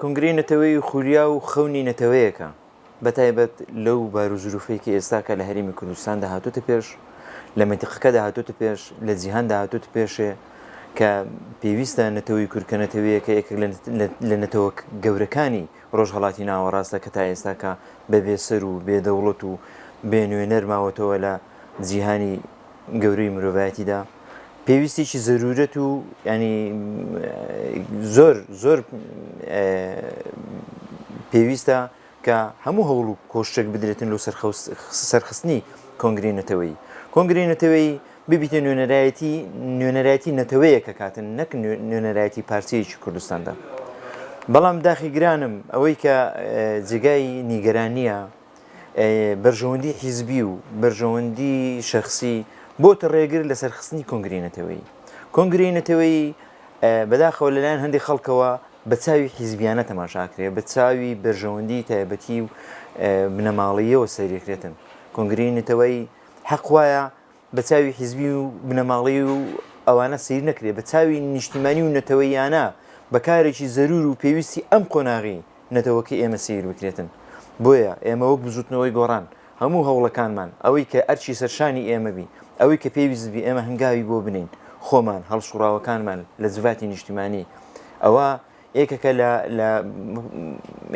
کۆنگرەی نەتەوەی خولیا و خەونی نەتەوەیەکە بەتایبەت لەو بارودۆخێکی ئێستا کە لە هەرێمی کوردستاندا هاتووتە پێش لە مەنتیقەکەدا هاتووتە پێش لە جیهاندا هاتووتە پێشێ کە پێویستە نەتەوەی کورد کە نەتەوەیەکە یەکێک لە نەتەوە گەورەکانی ڕۆژهەڵاتی ناوەڕاستە کە تا ئێستاکە بەبێ سەر و بێدەوڵەت و بێنوێنەر ماوەتەوە لە جیهانی گەورەی مرۆڤایەتیدا پێویستێکی زەرورەت و ینی زۆر پێویستە کە هەموو هەوڵ و کۆشتێک بدرێتن لەو سەرخستنی کۆنگرەی نەتەوەیی. کۆنگرەی نەتەوەیی ببیتە نوێنەرایەتی نەتەوەیەکە کاتن نەک نوێنەرایەتی پارچەیەکی کوردستاندا. بەڵام داخی گرانم ئەوەی کە جێگای نیگەرانیە بەرژەوەندی حیزبی و بەرژەوەندی شەخصی بۆتە ڕێگر لە سەرخستنی کۆنگرەی نەتەوەیی. کۆنگرەی نەتەوەیی بەداخەوە لەلایەن هەندێک خەڵکەوە بە چاوی حیزبیانە تەماشاکرێ بە چاوی بەرژەوەندی تایبەتی و بنەماڵیەوە سەیرێکرێتن. کۆنگرەی نەتەوەیی حەق وایە بە چاوی حیزبی و بنەماڵی و ئەوانە سیر نەکرێت بە چاوی نیشتیمانی و نەتەوەیانە بەکارێکی زەرور و پێویستی ئەم قۆناغی نەتەوەکە ئێمە سیر بکرێتن. بۆیە ئێمە وەک بزوتنەوەی گۆڕان هەموو هەوڵەکانمان ئەوەی کە ئەرچی سەرشانی ئێمە بی ئەوەی کە پێویست بی ئێمە هەنگاوی بۆ بنین خۆمان هەڵسوڕاوەکانمان لە جڤاتی نیشتیمانی ئەوە یەکێکە لە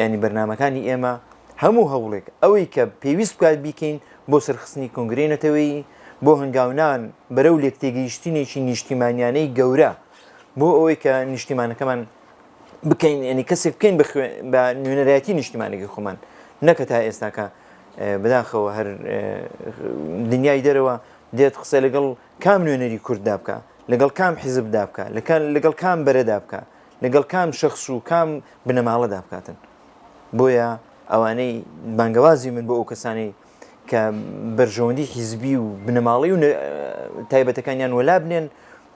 ینی بەرنامەکانی ئێمە هەموو هەوڵێک ئەوەی کە پێویست بکات بیکەین بۆ سەرخستنی کۆنگرەی نەتەوەیی بۆ هەنگاونان بەرەو لێک تێگەیشتنێکی نیشتیمانیانەی گەورە بۆ ئەوەی کە نیشتیمانەکەمان بکەین ینی کەسێک بکەین بە نوێنەرایەتی نیشتیمانێکی خۆمان نەکە تا ئێستاکە بەداخەوە هەر دنیای دەرەوە دێت قسە لەگەڵ کام نوێنەری کورددا بکە لەگەڵ کام حیزبدا بکە لەگەڵ کام بەرەدا بکە لەگەڵ کام شەخص و کام بنەماڵەدا بکاتن. بۆیە ئەوانەی بانگەوازی من بۆ ئەو کەسانی کە بەرژەوەندی حیزبی و بنەماڵی و تایبەتەکانیان وەلا بنێن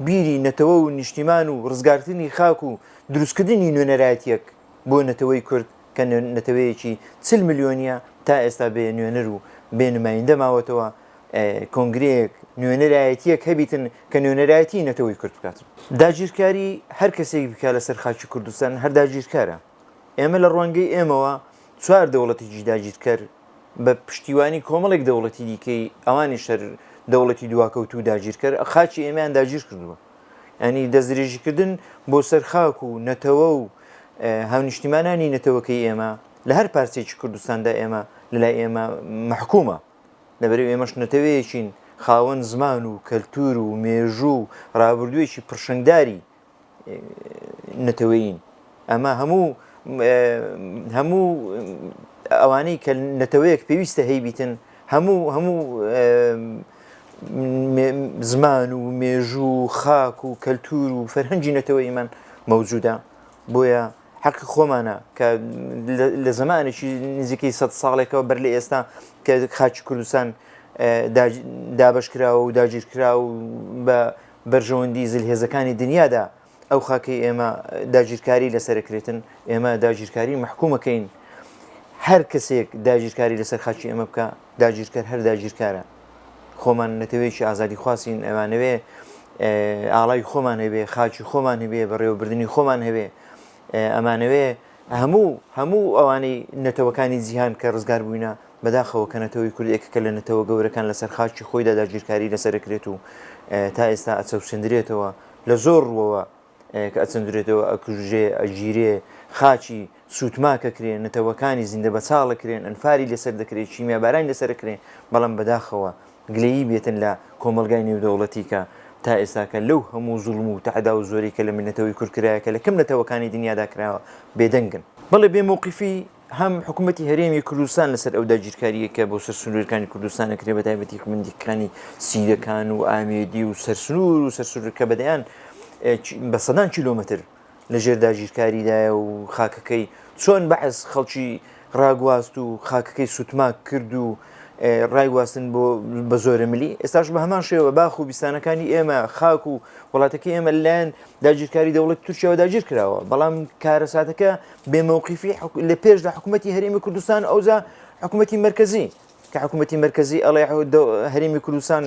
بیری نەتەوە و نیشتیمان و ڕزگارتنی خاک و دروستکردنی نوێنەرایەتیەک بۆ نەتەوەی کورد کە نەتەوەیەکی 40 ملیۆنیە تا ئێستا بێ نوێنەر و بێ نمایندە ماوەتەوە کۆنگرەیەک نوێنەرایەتیەک هەبیتن کە نوێنەرایەتی نەتەوەی کورد بکاتن. داگیرکاری هەر کەسێک بکە لەسەر خاکی کوردستان هەر داگیرکارە. ئێمە لە ڕوانگەی ئێمەوە 4 دەوڵەتێکی داگیرکەر بە پشتیوانی کۆمەڵێک دەوڵەتی دیکەی ئەوانی شەر دەوڵەتی دواکەوت و داگیرکەر خاچی ئێمەیان داگیر کردووە. ینی دەستدرێژیکردن بۆ سەر خاک و نەتەوە و هاونیشتیمانانی نەتەوەکەی ئێمە لە هەر پارچێکی کوردستاندا ئێمە لەلای ئێمە محکومە لەبەرەوە ئێمەش نەتەوەیەکین خاوەن زمان و کەلتور و مێژوو و ڕابردوویەکی پڕشنگداری نەتەوەیین. ئەمە هەموو ئەوانەی کە نەتەوەیەک پێویستە هەیبیتن هەموو زمان و مێژوو و خاک و کەلتور و فەرهەنگی نەتەوەیمان مەوجودە. بۆیە حەقی خۆمانە کە لە زمانێکی نزیکەی 100 ساڵێکەوە بەر لە ئێستا کە خاکی کوردستان دابەشکراوە و داگیرکراوە و بە بەرژەوەندی زلهێزەکانی دنیادا ئەو خاکەی ئێمە داگیرکاری لەسەرکرێتن ئێمە داگیرکاری محکومەکەین. هەر کەسێک داگیرکاری لەسەر خاکی ئێمە بکە داگیرکەر هەر داگیرکارە. خۆمان نەتەوەیەکی ئازادی خواسین ئەوانەوێ ئاڵای خۆمان هەبێ خاکی خۆمان هەبێ بەڕێوەبردننی خۆمان هەبێ ئەمانەوێ هەموو ئەوانەی نەتەوەکانی جیهان کە ڕزگار بووینە بەداخەوە کە نەتەوەی کورد یەکێکە لە نەتەوە گەورەکان لەسەر خاکی خۆیدا داگیرکاری لەسەرکرێت و تا ئێستا ئەچەوسێندرێتەوە لە زۆر ڕوەوە کە ئەچەندرێتەوە ئەکوژێ ئەژیرێ خاچی سوتماکەکرێن نەتەوەکانی زیندە بەچاڵەکرێن ئەنفاری لەسەر دەکرێت چیمیابارانی لەسەرکرێن بەڵام بەداخەوە گلەیی بێتن لە کۆمەلگای نێودەوڵەتی کە تا ئێستاکە لەو هەموو زوڵم و تەعدا و زۆری کە لە منەتەوەی کوردکرایە کە لە کەم نەتەوەکانی دنیادا کراوە بێدەنگن. بەڵێ بێ مووقیفی هەم حکوومەتی هەرێمی کوردستان لەسەر ئەو داگیرکاریەکە بۆ سەرسنوورەکانی کوردستانەکرێ بە تایبەتی حکوومەتیەکانی سیرەکان و ئامێدی و سەرسنوور و سەرسنوورەکە بەدەیان بە سەدان کیلۆمەتر لەژێر داگیرکاریدایە و خاکەکەی چۆن بەحث خەڵکی ڕاگواست و خاکەکەی سوتماک کرد و ڕایگواستن بۆ بە زۆرە ملی. ئێستاش بە هەمان شێوە باخ و بیستانەکانی ئێمە خاک و وڵاتەکەی ئێمە لەلایەن داگیرکاری دەوڵەت تورکیاوە داگیر کراوە بەڵام کارەساتەکە بێمەوقیفی لە پێش لە حکوومەتی هەرێمی کوردستان ئەوزا حکوومەتی مرکزی کە حکوومەتی مرکزی ئەڵێ هەرێمی کوردستان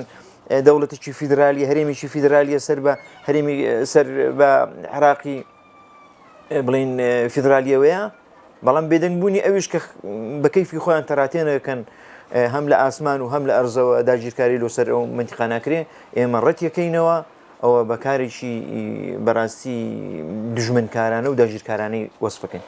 دەوڵەتێکی فیدرالی هەرێمیی فیدرالیە سەر بە هەرێمی سەر بە عراقی بڵین فیدراالیەوەیە بەڵام بێدەنگبوونی ئەوش کە بە کەیفی خۆیان تەراتێنەکەن هەم لە ئاسمان و هەم لە ئەرزەوە داگیرکاری لەسەر ئەو منتیقا ناکرێ ئێمە ڕەتیەکەینەوە ئەوە بەکارێکی بەڕاستی دژمنکارانە و داگیرکارانەی وەسفەکەین.